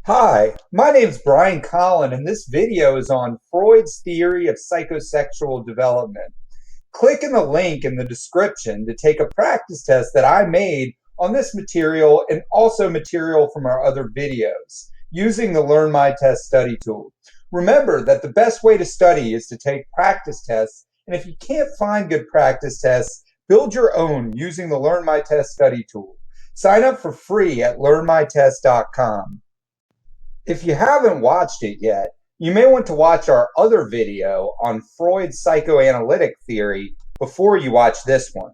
Hi, my name's Brian Collin, and this video is on Freud's theory of psychosexual development. Click in the link in the description to take a practice test that I made on this material and also material from our other videos using the Learn My Test study tool. Remember that the best way to study is to take practice tests, and if you can't find good practice tests, build your own using the Learn My Test study tool. Sign up for free at learnmytest.com. If you haven't watched it yet, you may want to watch our other video on Freud's psychoanalytic theory before you watch this one.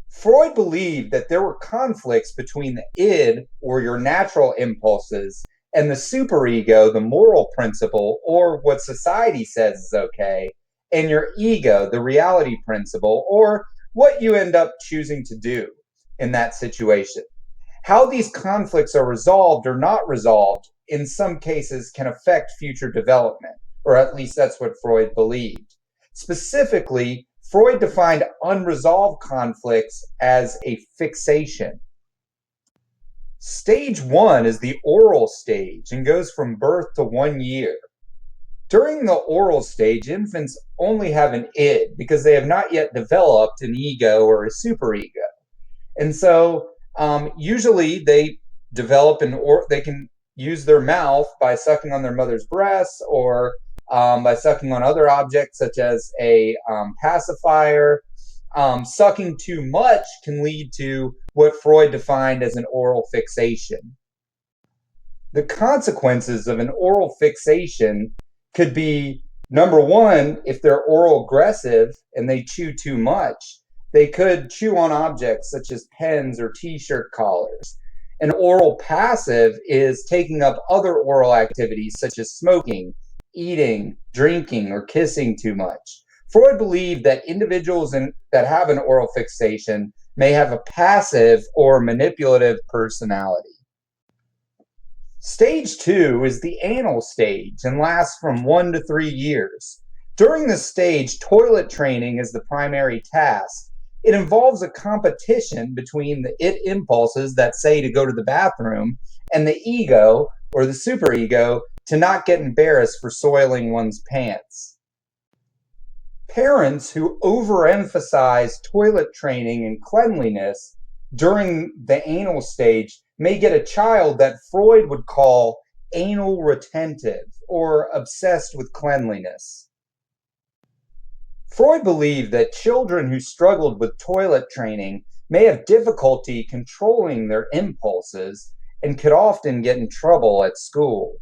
Freud believed that there were conflicts between the id, or your natural impulses, and the superego, the moral principle, or what society says is okay, and your ego, the reality principle, or what you end up choosing to do in that situation. How these conflicts are resolved or not resolved in some cases can affect future development, or at least that's what Freud believed. Specifically, Freud defined unresolved conflicts as a fixation. Stage 1 is the oral stage and goes from birth to 1 year. During the oral stage, infants only have an id because they have not yet developed an ego or a superego. And so usually they develop they can use their mouth by sucking on their mother's breasts or by sucking on other objects such as a pacifier. Sucking too much can lead to what Freud defined as an oral fixation. The consequences of an oral fixation could be, number one, if they're oral aggressive and they chew too much, they could chew on objects such as pens or t-shirt collars. An oral passive is taking up other oral activities such as smoking, eating, drinking, or kissing too much. Freud believed that individuals that have an oral fixation may have a passive or manipulative personality. Stage 2 is the anal stage and lasts from 1 to 3 years. During this stage, toilet training is the primary task. It involves a competition between the it impulses that say to go to the bathroom and the ego, or the superego, to not get embarrassed for soiling one's pants. Parents who overemphasize toilet training and cleanliness during the anal stage may get a child that Freud would call anal retentive, or obsessed with cleanliness. Freud believed that children who struggled with toilet training may have difficulty controlling their impulses and could often get in trouble at school.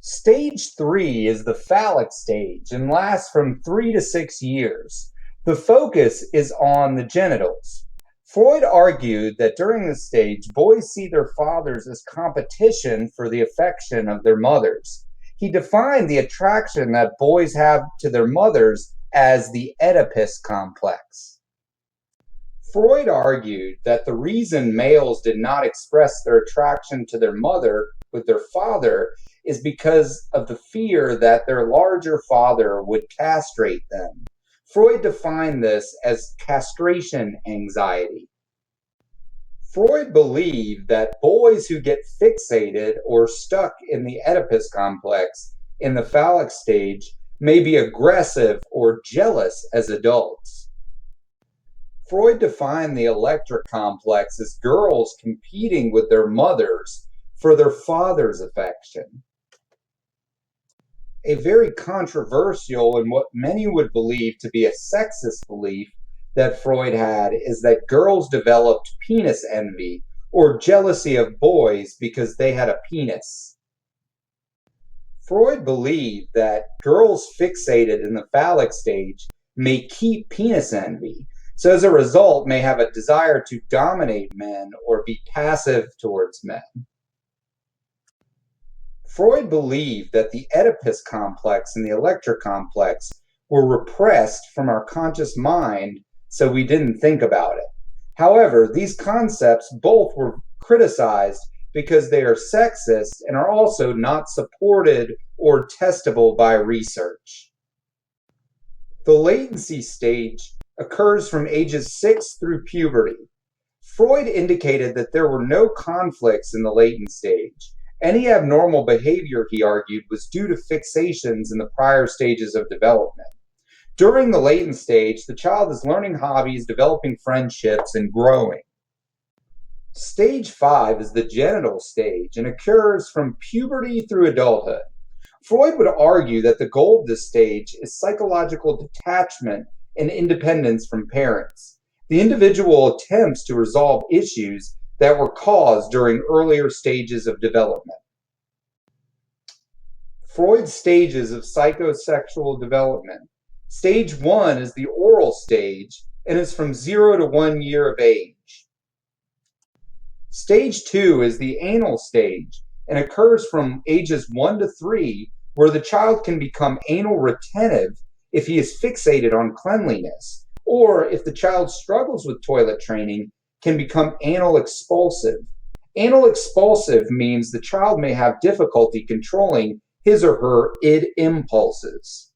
Stage 3 is the phallic stage and lasts from 3 to 6 years. The focus is on the genitals. Freud argued that during this stage, boys see their fathers as competition for the affection of their mothers. He defined the attraction that boys have to their mothers as the Oedipus complex. Freud argued that the reason males did not express their attraction to their mother with their father is because of the fear that their larger father would castrate them. Freud defined this as castration anxiety. Freud believed that boys who get fixated or stuck in the Oedipus complex in the phallic stage may be aggressive or jealous as adults. Freud defined the electric complex as girls competing with their mothers for their father's affection. A very controversial and what many would believe to be a sexist belief that Freud had is that girls developed penis envy or jealousy of boys because they had a penis. Freud believed that girls fixated in the phallic stage may keep penis envy, so as a result may have a desire to dominate men or be passive towards men. Freud believed that the Oedipus complex and the electric complex were repressed from our conscious mind, so we didn't think about it. However, these concepts both were criticized because they are sexist and are also not supported or testable by research. The latency stage occurs from ages 6 through puberty. Freud indicated that there were no conflicts in the latent stage, Any abnormal behavior, he argued, was due to fixations in the prior stages of development. During the latent stage, the child is learning hobbies, developing friendships, and growing. Stage 5 is the genital stage and occurs from puberty through adulthood. Freud would argue that the goal of this stage is psychological detachment and independence from parents. The individual attempts to resolve issues that were caused during earlier stages of development. Freud's stages of psychosexual development. Stage 1 is the oral stage and is from 0 to 1 year of age. Stage 2 is the anal stage and occurs from ages 1 to 3, where the child can become anal retentive if he is fixated on cleanliness, or if the child struggles with toilet training, can become anal expulsive. Anal expulsive means the child may have difficulty controlling his or her id impulses.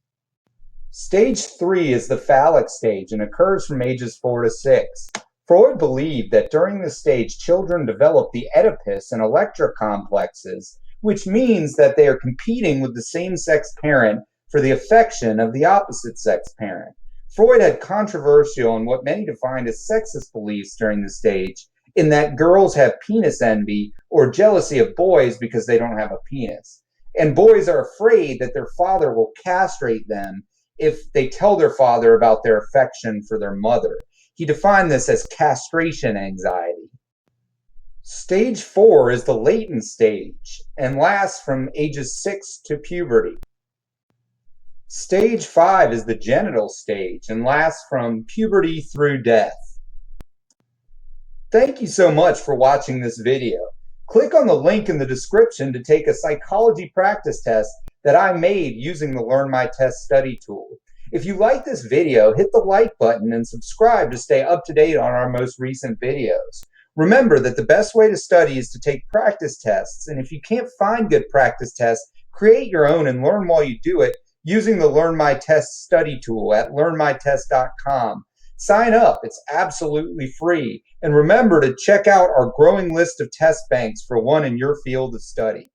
Stage 3 is the phallic stage and occurs from ages 4 to 6. Freud believed that during this stage, children develop the Oedipus and Electra complexes, which means that they are competing with the same-sex parent for the affection of the opposite-sex parent. Freud had controversial and what many defined as sexist beliefs during this stage, in that girls have penis envy or jealousy of boys because they don't have a penis. And boys are afraid that their father will castrate them if they tell their father about their affection for their mother. He defined this as castration anxiety. Stage 4 is the latent stage and lasts from ages 6 to puberty. Stage 5 is the genital stage and lasts from puberty through death. Thank you so much for watching this video. Click on the link in the description to take a psychology practice test that I made using the Learn My Test study tool. If you like this video, hit the like button and subscribe to stay up to date on our most recent videos. Remember that the best way to study is to take practice tests, and if you can't find good practice tests, create your own and learn while you do it using the Learn My Test study tool at learnmytest.com. Sign up, it's absolutely free, and remember to check out our growing list of test banks for one in your field of study.